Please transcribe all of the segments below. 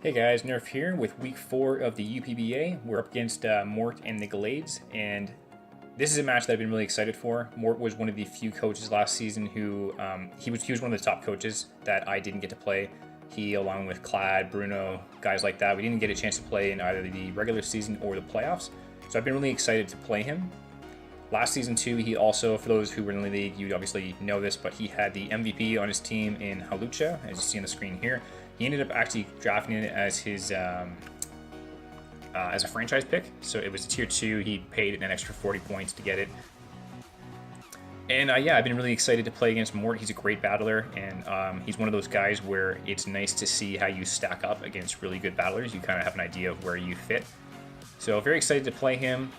Hey guys, Nerf here with week 4 of the UPBA. We're up against Mort and the Gallades, and this is a match that I've been really excited for. Mort was one of the few coaches last season who, he was one of the top coaches that I didn't get to play. He, along with Clad, Bruno, guys like that, we didn't get a chance to play in either the regular season or the playoffs. So I've been really excited to play him. Last season too, he also, for those who were in the league, you obviously know this, but he had the MVP on his team in Halucha, as you see on the screen here. He ended up actually drafting it as his as a franchise pick. So it was a tier 2. He paid an extra 40 points to get it. And yeah, I've been really excited to play against Mort. He's a great battler, and he's one of those guys where it's nice to see how you stack up against really good battlers. You kind of have an idea of where you fit. So very excited to play him.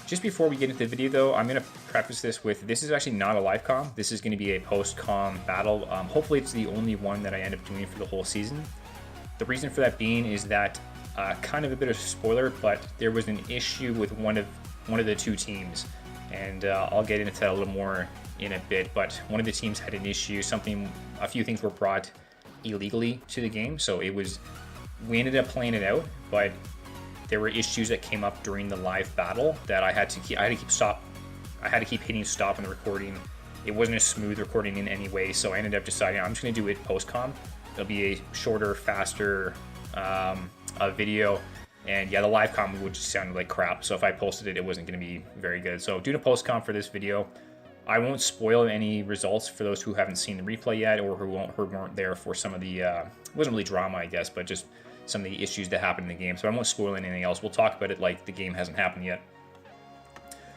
Just before we get into the video though, I'm going to preface this with, this is actually not a live comm. This is going to be a post-comm battle. Hopefully it's the only one that I end up doing for the whole season. The reason for that being is that, kind of a bit of a spoiler, but there was an issue with one of the two teams. And I'll get into that a little more in a bit, but one of the teams had an issue, a few things were brought illegally to the game. So we ended up playing it out, but there were issues that came up during the live battle that I had to keep hitting stop on the recording. It wasn't a smooth recording in any way, so I ended up deciding I'm just going to do it post-comm. It'll be a shorter, faster video, and yeah, the live comm would just sound like crap. So if I posted it, it wasn't going to be very good. So doing a post-comm for this video. I won't spoil any results for those who haven't seen the replay yet, or who weren't there for some of the. It wasn't really drama, I guess, but just some of the issues that happened in the game. So I won't spoil anything else. We'll talk about it like the game hasn't happened yet.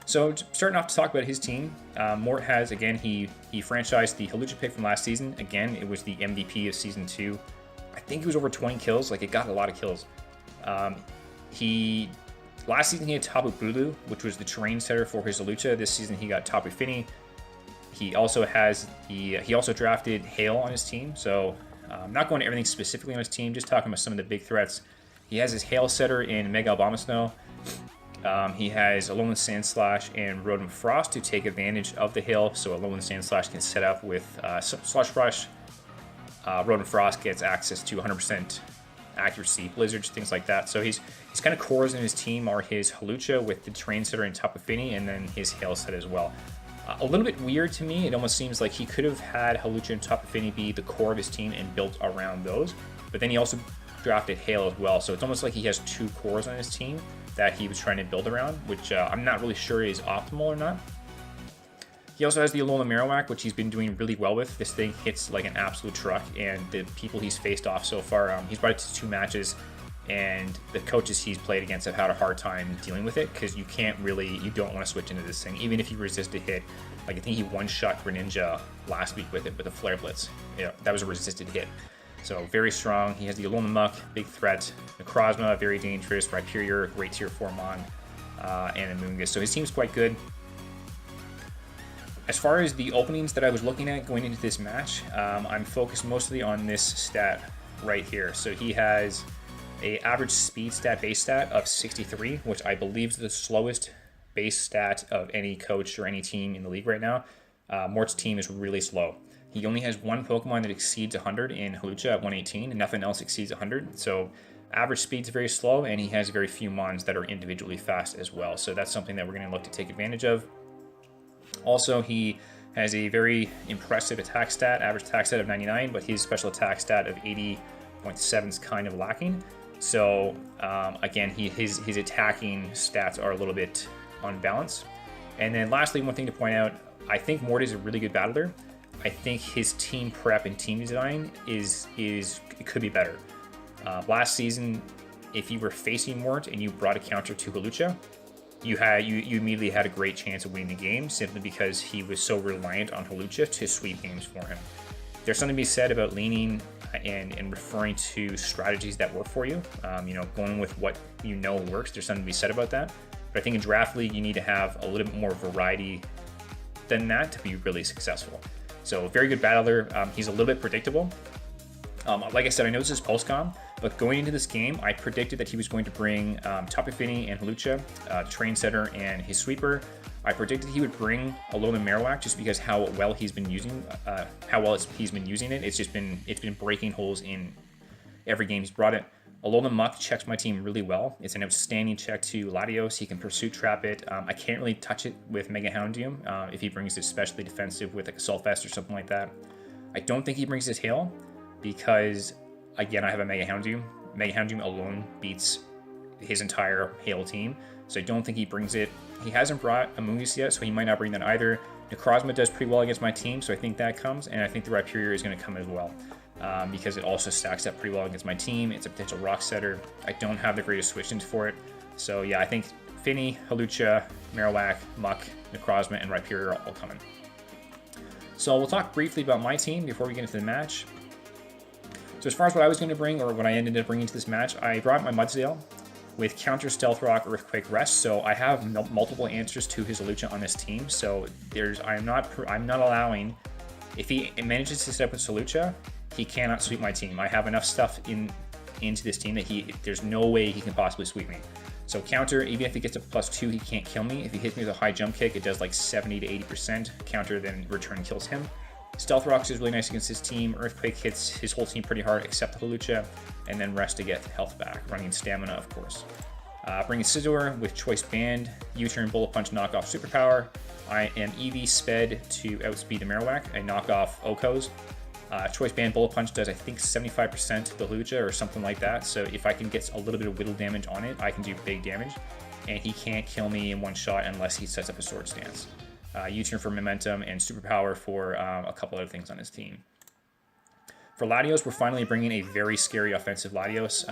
So starting off to talk about his team, Mort has, again, he franchised the Halucha pick from last season. Again, it was the MVP of season 2. I think it was over 20 kills. Like, it got a lot of kills. Last season he had Tobu, which was the terrain setter for his Halucha. This season he got Tobu Fini. He also drafted Hale on his team. So I'm not going to everything specifically on his team, just talking about some of the big threats. He has his Hail setter in Mega Abomasnow. He has Alolan Sandslash and Rodent Frost to take advantage of the Hail, so Alolan Sandslash can set up with Slush Rush. Rodent Frost gets access to 100% accuracy, blizzards, things like that. So he's kind of cores in his team are his Halucha with the terrain setter and Tapu Fini, and then his Hail set as well. A little bit weird to me. It almost seems like he could have had Halucha and Tapu Fini be the core of his team and built around those. But then he also drafted Hale as well. So it's almost like he has two cores on his team that he was trying to build around, which I'm not really sure is optimal or not. He also has the Alolan Marowak, which he's been doing really well with. This thing hits like an absolute truck, and the people he's faced off so far, he's brought it to 2 matches, and the coaches he's played against have had a hard time dealing with it, because you don't want to switch into this thing, even if you resist a hit. Like, I think he one-shot Greninja last week with it, with a Flare Blitz. Yeah, that was a resisted hit. So very strong. He has the Alolan Muck, big threat. Necrozma, very dangerous. Rhyperior, great tier 4 Mon, and Amoonguss. So his team's quite good. As far as the openings that I was looking at going into this match, I'm focused mostly on this stat right here. So he has a average speed stat, base stat of 63, which I believe is the slowest base stat of any coach or any team in the league right now. Mort's team is really slow. He only has one Pokemon that exceeds 100 in Halucha at 118, and nothing else exceeds 100. So average speed's very slow, and he has very few Mons that are individually fast as well. So that's something that we're going to look to take advantage of. Also, he has a very impressive attack stat, average attack stat of 99, but his special attack stat of 80.7 is kind of lacking. So again, his attacking stats are a little bit unbalanced. And then lastly, one thing to point out, I think Mort is a really good battler. I think his team prep and team design it could be better. Last season, if you were facing Mort and you brought a counter to Halucha, you immediately had a great chance of winning the game, simply because he was so reliant on Halucha to sweep games for him. There's something to be said about leaning and referring to strategies that work for you. Going with what you know works. There's something to be said about that. But I think in Draft League, you need to have a little bit more variety than that to be really successful. So very good battler. He's a little bit predictable. Like I said, I know this is post-comm, but going into this game, I predicted that he was going to bring Tapu Fini and Halucha, Train Setter and his Sweeper. I predicted he would bring Alolan Marowak just because how well he's been using, he's been using it. It's been breaking holes in every game he's brought it. Although the Muck checks my team really well, it's an outstanding check to Latios. He can Pursuit Trap it. I can't really touch it with Mega Houndoom if he brings it especially defensive with like a Assault Vest or something like that. I don't think he brings his Hail because, again, I have a Mega Houndoom. Mega Houndoom alone beats his entire Hail team, so I don't think he brings it. He hasn't brought a Moongus yet, so he might not bring that either. Necrozma does pretty well against my team, so I think that comes, and I think the Rhyperior is going to come as well. Because it also stacks up pretty well against my team. It's a potential rock setter. I don't have the greatest switch-ins for it. So yeah, I think Finny, Hawlucha, Marowak, Muck, Necrozma, and Rhyperior are all coming. So we'll talk briefly about my team before we get into the match. So as far as what I was going to bring, or what I ended up bringing to this match, I brought my Mudsdale with counter Stealth Rock, Earthquake, Rest. So I have multiple answers to his Hawlucha on this team. So I'm not allowing, if he manages to set up with Hawlucha, he cannot sweep my team. I have enough stuff into this team that there's no way he can possibly sweep me. So counter, even if he gets a +2, he can't kill me. If he hits me with a high jump kick, it does like 70 to 80%. Counter then return kills him. Stealth Rocks is really nice against his team. Earthquake hits his whole team pretty hard except Hawlucha. And then Rest to get health back, running stamina, of course. Bringing Scizor with Choice Band, U-turn, Bullet Punch, knockoff Superpower. I am EV sped to outspeed the Marowak and knock off Oko's. Choice Band Bullet Punch does, I think, 75% to the Hawlucha or something like that. So if I can get a little bit of whittle damage on it, I can do big damage. And he can't kill me in one shot unless he sets up a Sword Stance. U-turn for Momentum and Superpower for a couple other things on his team. For Latios, we're finally bringing a very scary offensive Latios.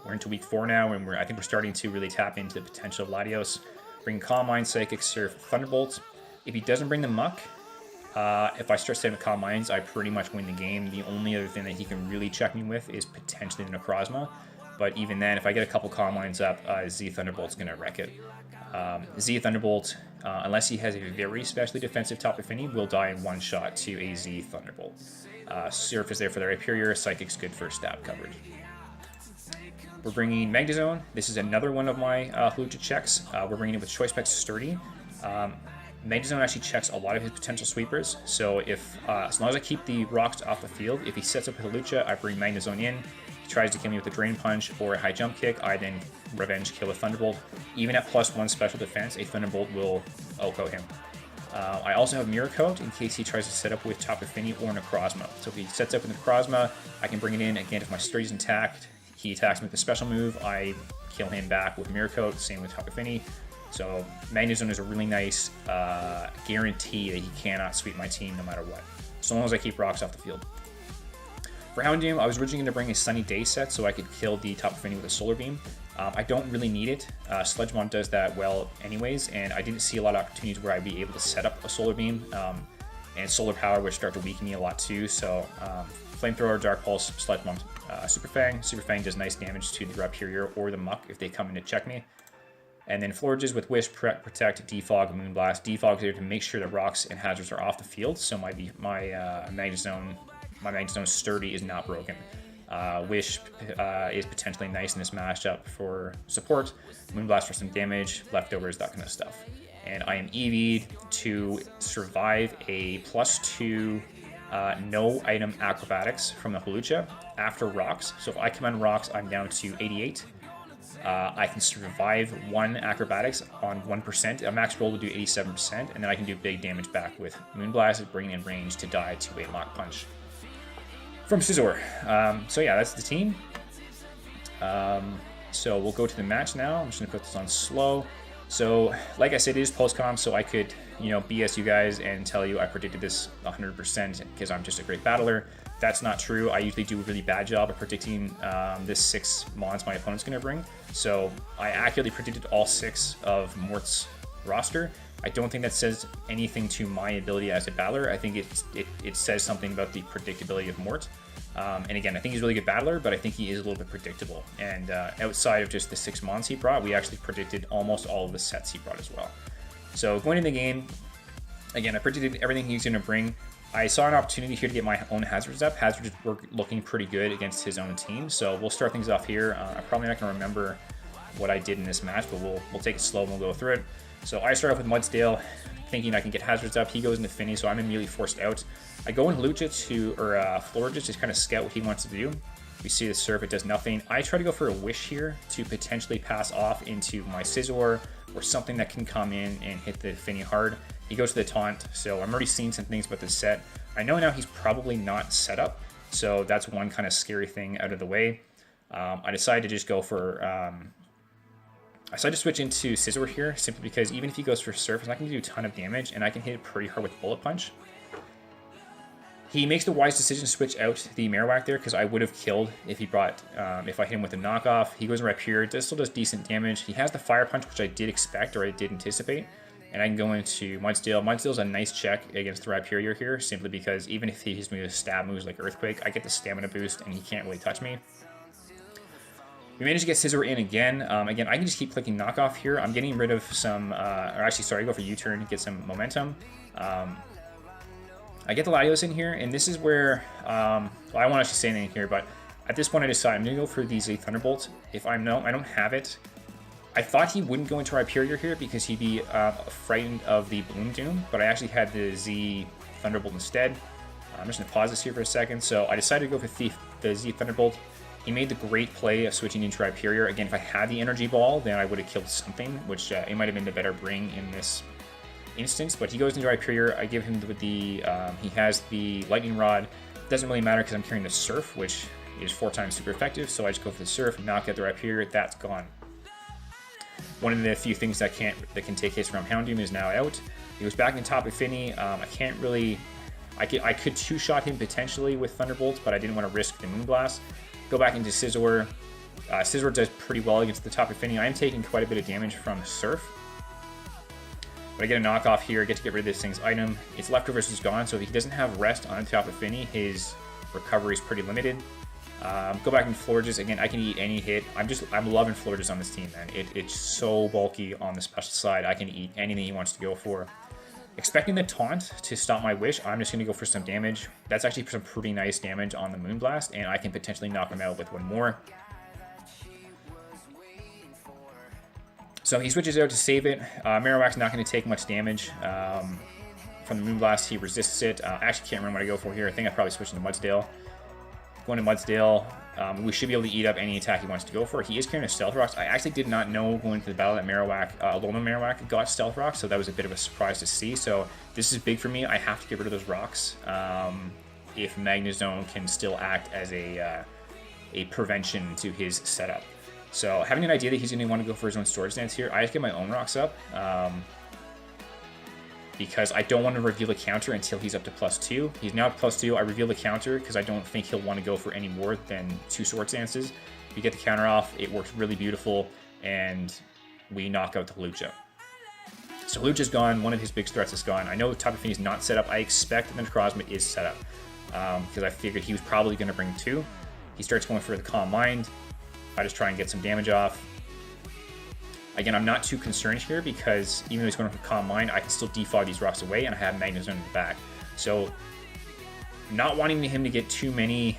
We're into week 4 now, and I think we're starting to really tap into the potential of Latios. Bring Calm Mind, Psychic, Surf, Thunderbolt. If he doesn't bring the Muck, if I start setting Calm Minds, I pretty much win the game. The only other thing that he can really check me with is potentially the Necrozma. But even then, if I get a couple Calm Minds up, Z Thunderbolt's going to wreck it. Z Thunderbolt, unless he has a very specially defensive top affinity, will die in one shot to a Z Thunderbolt. Surf is there for the Rhyperior, Psychic's good for stab coverage. We're bringing Magnezone. This is another one of my Hawlucha checks. We're bringing it with Choice Spec Sturdy. Magnezone actually checks a lot of his potential sweepers, so if as long as I keep the rocks off the field, if he sets up with Hawlucha, I bring Magnezone in. He tries to kill me with a Drain Punch or a high jump kick, I then revenge kill a Thunderbolt. Even at +1 special defense, a Thunderbolt will Oko him. I also have Mirror Coat in case he tries to set up with Top Affinity or Necrozma. So if he sets up with Necrozma, I can bring it in. Again, if my Sturdy's intact, he attacks me with a special move, I kill him back with Mirror Coat, same with Top Affinity. So Magnezone is a really nice guarantee that he cannot sweep my team no matter what, so long as I keep rocks off the field. For Houndoom, I was originally going to bring a Sunny Day set so I could kill the Top Affinity with a Solar Beam. I don't really need it. Sledgemon does that well anyways, and I didn't see a lot of opportunities where I'd be able to set up a Solar Beam, and Solar Power would start to weaken me a lot too, so Flamethrower, Dark Pulse, Sledgemon, Super Fang. Super Fang does nice damage to the Rhyperior or the Muck if they come in to check me. And then Florages with Wish, Protect, Defog, Moonblast. Defog is there to make sure that rocks and hazards are off the field, so my Magnezone Sturdy is not broken. Wish is potentially nice in this matchup for support. Moonblast for some damage, leftovers, that kind of stuff. And I am EV'd to survive a +2 no item acrobatics from the Hawlucha after rocks. So if I come on rocks, I'm down to 88. I can survive 1 acrobatics on 1%. A max roll will do 87%, and then I can do big damage back with Moonblast, bringing in range to die to a Lock Punch from Scizor. So yeah, that's the team. So we'll go to the match now. I'm just gonna put this on slow. So like I said, it is post-com, so I could, BS you guys and tell you I predicted this 100% because I'm just a great battler. That's not true. I usually do a really bad job of predicting this 6 mons my opponent's going to bring. So I accurately predicted all 6 of Mort's roster. I don't think that says anything to my ability as a battler. I think it says something about the predictability of Mort. And again, I think he's a really good battler, but I think he is a little bit predictable. And outside of just the 6 mons he brought, we actually predicted almost all of the sets he brought as well. So going into the game, again, I predicted everything he's going to bring. I saw an opportunity here to get my own hazards up. Hazards were looking pretty good against his own team, so we'll start things off here. I'm probably not going to remember what I did in this match, but we'll take it slow and we'll go through it. So I start off with Mudsdale, thinking I can get hazards up. He goes into Finny, so I'm immediately forced out. I go in Hawlucha or Florages to kind of scout what he wants to do. We see the Surf, it does nothing. I try to go for a Wish here to potentially pass off into my Scizor or something that can come in and hit the Finny hard. He goes to the Taunt, so I'm already seeing some things about this set. I know now he's probably not set up, so that's one kind of scary thing out of the way. I decided to just go for... I decided to switch into Scizor here, simply because even if he goes for Surf, he's not going to do a ton of damage, and I can hit it pretty hard with Bullet Punch. He makes the wise decision to switch out the Marowak there, because I would have killed if he brought, if I hit him with a knockoff. He goes right here, still does decent damage. He has the Fire Punch, which I did expect, or I did anticipate. And I can go into Mudsdale. Mudsdale's a nice check against the Rhyperior here, simply because even if he hits me with stab moves like Earthquake, I get the stamina boost, and he can't really touch me. We managed to get Scizor in again. Again, I can just keep clicking knockoff here. I'm getting rid of some, or actually, sorry, I go for U-turn to get some momentum. I get the Latios in here, and this is where, well, I won't actually say anything here, but at this point I decide I'm going to go for the Z Thunderbolt. If I don't have it, I thought he wouldn't go into Rhyperior here because he'd be frightened of the Bloom Doom, but I actually had the Z Thunderbolt instead. I'm just going to pause this here for a second. So I decided to go for the Z Thunderbolt. He made the great play of switching into Rhyperior. Again, if I had the Energy Ball, then I would have killed something, which it might have been the better bring in this instance. But he goes into Rhyperior. I give him he has the Lightning Rod. Doesn't really matter because I'm carrying the Surf, which is 4 times super effective. So I just go for the Surf, knock out the Rhyperior. That's gone. One of the few things that can take hits from Houndoom is now out. He goes back in top of Finny. I can't really... I could two-shot him potentially with Thunderbolt, but I didn't want to risk the Moonblast. Go back into Scizor. Scizor does pretty well against the top of Finny. I am taking quite a bit of damage from Surf. But I get a knockoff here, get to get rid of this thing's item. Its leftovers is gone, so if he doesn't have rest on top of Finny, his recovery is pretty limited. Go back in Florges. Again, I can eat any hit. I'm loving Florges on this team, man. It's so bulky on the special side. I can eat anything he wants to go for. Expecting the Taunt to stop my Wish, I'm just going to go for some damage. That's actually some pretty nice damage on the Moonblast, and I can potentially knock him out with one more. So he switches out to save it. Marowak's not going to take much damage from the Moonblast. He resists it. I actually can't remember what I go for here. I think I probably switched into Mudsdale. Going to Mudsdale, we should be able to eat up any attack he wants to go for. He is carrying a Stealth Rocks. I actually did not know going into the battle that Marowak, Alolan Marowak got Stealth Rocks, so that was a bit of a surprise to see. So this is big for me. I have to get rid of those rocks if Magnezone can still act as a prevention to his setup. So having an idea that he's going to want to go for his own Storage Dance here, I just get my own rocks up. Because I don't want to reveal the counter until he's up to +2. He's now at +2. I reveal the counter because I don't think he'll want to go for any more than 2 Swords Dances. We get the counter off. It works really beautiful, and we knock out the Hawlucha. So Hawlucha's gone. One of his big threats is gone. I know Tapu Fini's not set up. I expect that Necrozma is set up because I figured he was probably going to bring 2. He starts going for the Calm Mind. I just try and get some damage off. Again, I'm not too concerned here because even though he's going for Calm Mind, I can still defog these rocks away and I have Magnezone in the back. So, not wanting him to get too many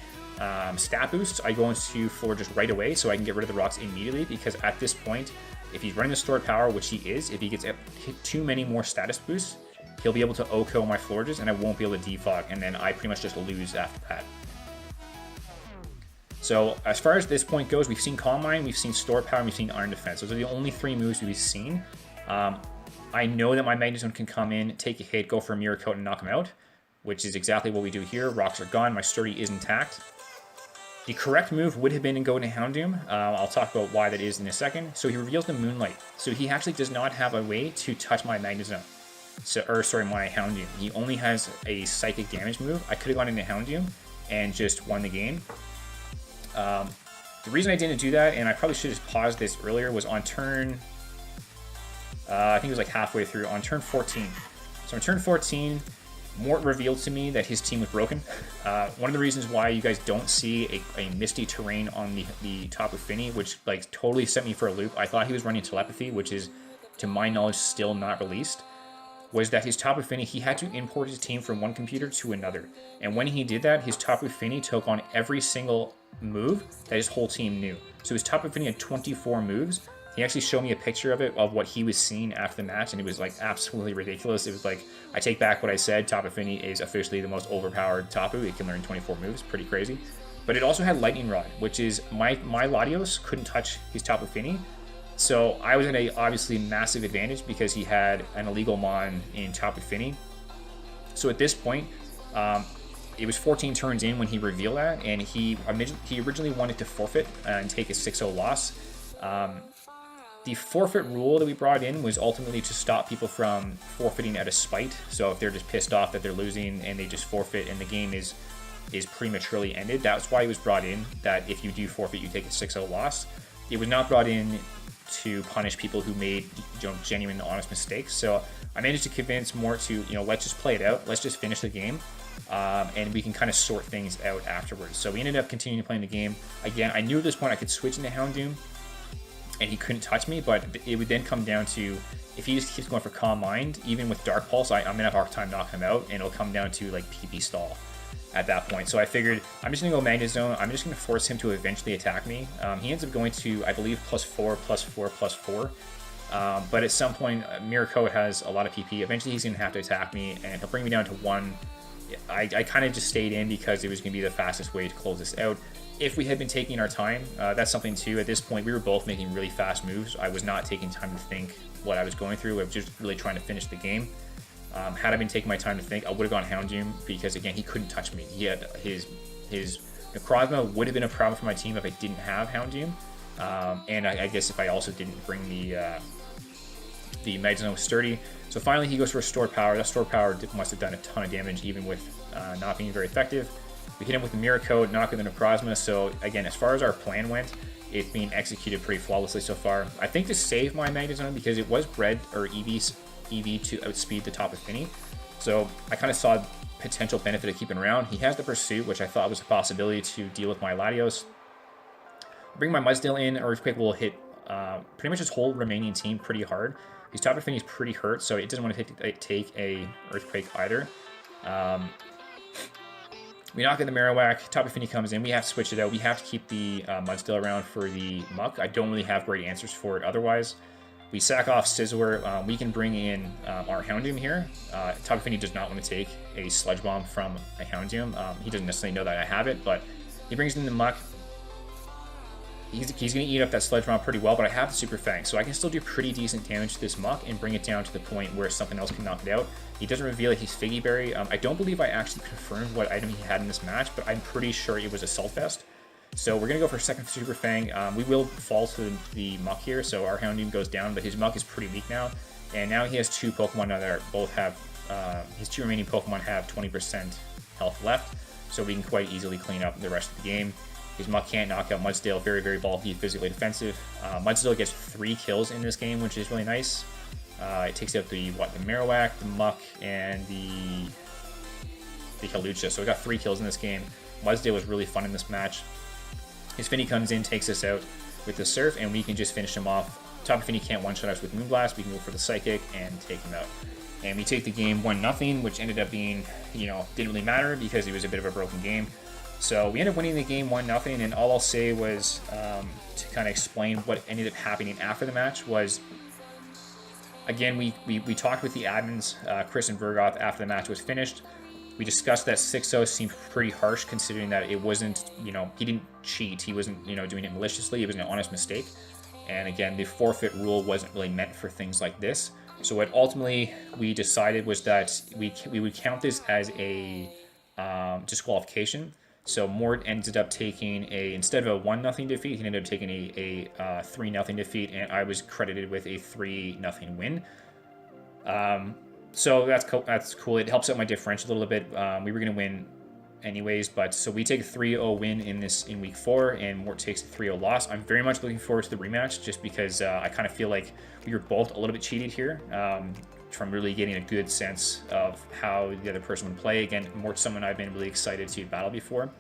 stat boosts, I go into Florges right away so I can get rid of the rocks immediately because at this point, if he's running the stored power, which he is, if he gets hit too many more status boosts, he'll be able to OHKO my Florges and I won't be able to defog, and then I pretty much just lose after that. So as far as this point goes, we've seen Calm Mind, we've seen Store Power, and we've seen Iron Defense. Those are the only 3 moves we've seen. I know that my Magnezone can come in, take a hit, go for a Mirror Coat, and knock him out, which is exactly what we do here. Rocks are gone, my Sturdy is intact. The correct move would have been to go into Houndoom. I'll talk about why that is in a second. So he reveals the Moonlight. So he actually does not have a way to touch my Magnezone. My Houndoom. He only has a Psychic Damage move. I could have gone into Houndoom and just won the game. The reason I didn't do that, and I probably should have paused this earlier, was on turn, I think it was like halfway through, on turn 14. So on turn 14, Mort revealed to me that his team was broken. One of the reasons why you guys don't see a Misty Terrain on the top of Finny, which like totally set me for a loop. I thought he was running Telepathy, which is, to my knowledge, still not released. Was that his Tapu Fini, he had to import his team from one computer to another. And when he did that, his Tapu Fini took on every single move that his whole team knew. So his Tapu Fini had 24 moves. He actually showed me a picture of it, of what he was seeing after the match, and it was like absolutely ridiculous. It was like, I take back what I said, Tapu Fini is officially the most overpowered Tapu. It can learn 24 moves, pretty crazy. but it also had Lightning Rod, which is my Latios couldn't touch his Tapu Fini. So I was in a obviously massive advantage because he had an illegal Mon in Tapu Fini. So at this point, it was 14 turns in when he revealed that, and he originally wanted to forfeit and take a 6-0 loss. The forfeit rule that we brought in was ultimately to stop people from forfeiting out of spite. So if they're just pissed off that they're losing and they just forfeit and the game is prematurely ended, that's why it was brought in, that if you do forfeit, you take a 6-0 loss. It was not brought in to punish people who made genuine, honest mistakes. So I managed to convince Mort to, let's just play it out. Let's just finish the game. And we can kind of sort things out afterwards. So we ended up continuing playing the game. Again, I knew at this point I could switch into Houndoom and he couldn't touch me, but it would then come down to, if he just keeps going for Calm Mind, even with Dark Pulse, I'm going to have a hard time knocking him out, and it'll come down to like PP stall at that point. So I figured I'm just going to go Magnet Zone. I'm just going to force him to eventually attack me. He ends up going to, I believe, +4, +4, +4. But at some point, MIKO has a lot of PP. Eventually he's going to have to attack me, and he'll bring me down to 1. I kind of just stayed in because it was going to be the fastest way to close this out. If we had been taking our time, that's something too. At this point, we were both making really fast moves. I was not taking time to think what I was going through. I was just really trying to finish the game. Had I been taking my time to think, I would have gone Houndoom because, again, he couldn't touch me. He had his Necrozma would have been a problem for my team if I didn't have Houndoom. And I guess if I also didn't bring the Magneton sturdy. So finally he goes for Restored Power. That Restored Power must have done a ton of damage, even with not being very effective. We hit him with the MIKO, knocking the Necrozma. So again, as far as our plan went, it's being executed pretty flawlessly so far. I think to save my Magneton, because it was bred or EV to outspeed the Tapu Fini. So I kind of saw potential benefit of keeping around. He has the Pursuit, which I thought was a possibility to deal with my Latios. Bring my Mudsdale in, Earthquake will hit pretty much his whole remaining team pretty hard. His Tapu Fini is pretty hurt, so it doesn't want to take a Earthquake either. We knock in the Marowak, Tapu Fini comes in, we have to switch it out. We have to keep the Mudsdale around for the Muck. I don't really have great answers for it otherwise. We sack off Scizor. We can bring in our Houndoom here. Tapu Fini does not want to take a Sludge Bomb from a Houndoom. He doesn't necessarily know that I have it, but he brings in the Muck. He's going to eat up that Sludge Bomb pretty well, but I have the Super Fang, so I can still do pretty decent damage to this Muck and bring it down to the point where something else can knock it out. He doesn't reveal that he's Figgy Berry. I don't believe I actually confirmed what item he had in this match, but I'm pretty sure it was Assault Vest. So we're going to go for a second Super Fang. We will fall to the Muck here, so our Houndoom goes down, but his Muck is pretty weak now. And now he has 2 Pokemon that are both have, his 2 remaining Pokemon have 20% health left, so we can quite easily clean up the rest of the game. His Muck can't knock out Mudsdale, very, very bulky, physically defensive. Mudsdale gets 3 kills in this game, which is really nice. It takes out the Marowak, the Muck, and the Hawlucha. So we got 3 kills in this game. Mudsdale was really fun in this match. His Fini comes in, takes us out with the Surf, and we can just finish him off. Tapu Fini can't one-shot us with Moonblast. We can go for the Psychic and take him out. And we take the game 1-0, which ended up being, didn't really matter because it was a bit of a broken game. So we ended up winning the game 1-0, and all I'll say was, to kind of explain what ended up happening after the match was, again, we talked with the admins, Chris and Vergoth, after the match was finished. We discussed that 6-0 seemed pretty harsh considering that it wasn't, he didn't cheat. He wasn't, doing it maliciously. It was an honest mistake. And again, the forfeit rule wasn't really meant for things like this. So what ultimately we decided was that we would count this as a disqualification. So Mort ended up taking instead of a 1-0 defeat, he ended up taking a 3-0 defeat, and I was credited with a 3-0 win. So that's cool. It helps out my differential a little bit. We were going to win anyways, but so we take a 3-0 win in week 4, and Mort takes a 3-0 loss. I'm very much looking forward to the rematch, just because I kind of feel like we were both a little bit cheated here, from really getting a good sense of how the other person would play. Again, Mort's someone I've been really excited to battle before.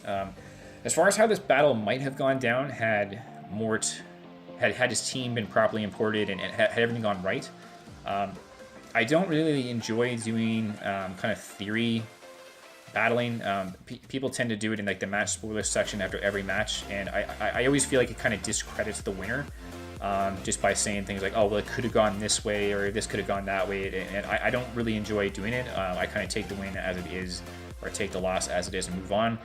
As far as how this battle might have gone down had Mort had his team been properly imported and had everything gone right, I don't really enjoy doing kind of theory battling. People tend to do it in like the match spoiler section after every match, and I always feel like it kind of discredits the winner, just by saying things like, oh, well, it could have gone this way, or this could have gone that way, and I don't really enjoy doing it. I kind of take the win as it is, or take the loss as it is and move on.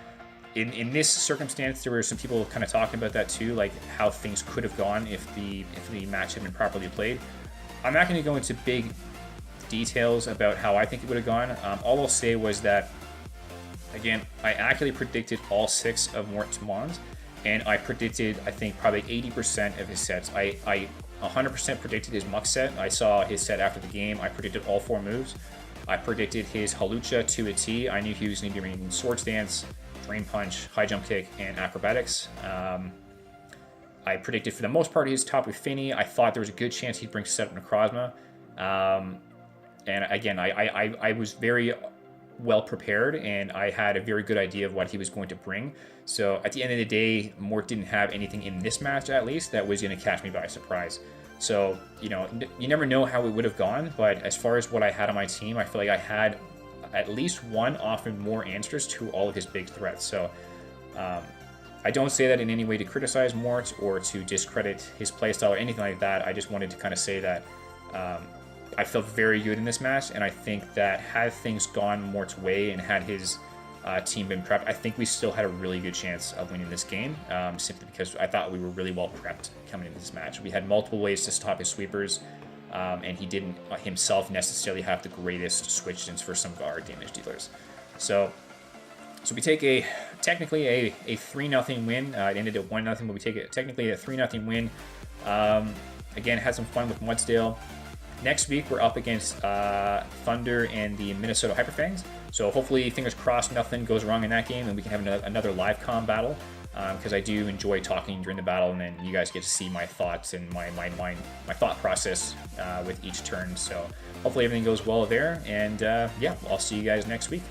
in this circumstance, there were some people kind of talking about that too, like how things could have gone if the match had been properly played. I'm not going to go into big details about how I think it would have gone. All I'll say was that, again, I accurately predicted all 6 of Mort's Mons, and I predicted, I think, probably 80% of his sets. I 100% predicted his Muck set. I saw his set after the game. I predicted all 4 moves. I predicted his Halucha to a T. I knew he was going to be bringing Swords Dance, Drain Punch, High Jump Kick, and Acrobatics. I predicted for the most part his top with Finny. I thought there was a good chance he'd bring Setup Necrozma. And again, I was very well prepared, and I had a very good idea of what he was going to bring. So at the end of the day, Mort didn't have anything in this match, at least, that was going to catch me by surprise. So, you know, you never know how it would have gone, but as far as what I had on my team, I feel like I had at least one, often more answers to all of his big threats. So I don't say that in any way to criticize Mort or to discredit his playstyle or anything like that. I just wanted to kind of say that I felt very good in this match, and I think that had things gone Mort's way and had his team been prepped, I think we still had a really good chance of winning this game, simply because I thought we were really well prepped coming into this match. We had multiple ways to stop his sweepers, and he didn't himself necessarily have the greatest switch ins for some of our damage dealers. So we take technically a 3-0 win. It ended at 1-0, but we take it technically a 3-0 win. Again, had some fun with Mudsdale. Next week, we're up against Thunder and the Minnesota Hyperfangs. So hopefully, fingers crossed, nothing goes wrong in that game, and we can have another live comm battle. Because I do enjoy talking during the battle, and then you guys get to see my thoughts and my thought process with each turn. So hopefully everything goes well there, and yeah, I'll see you guys next week.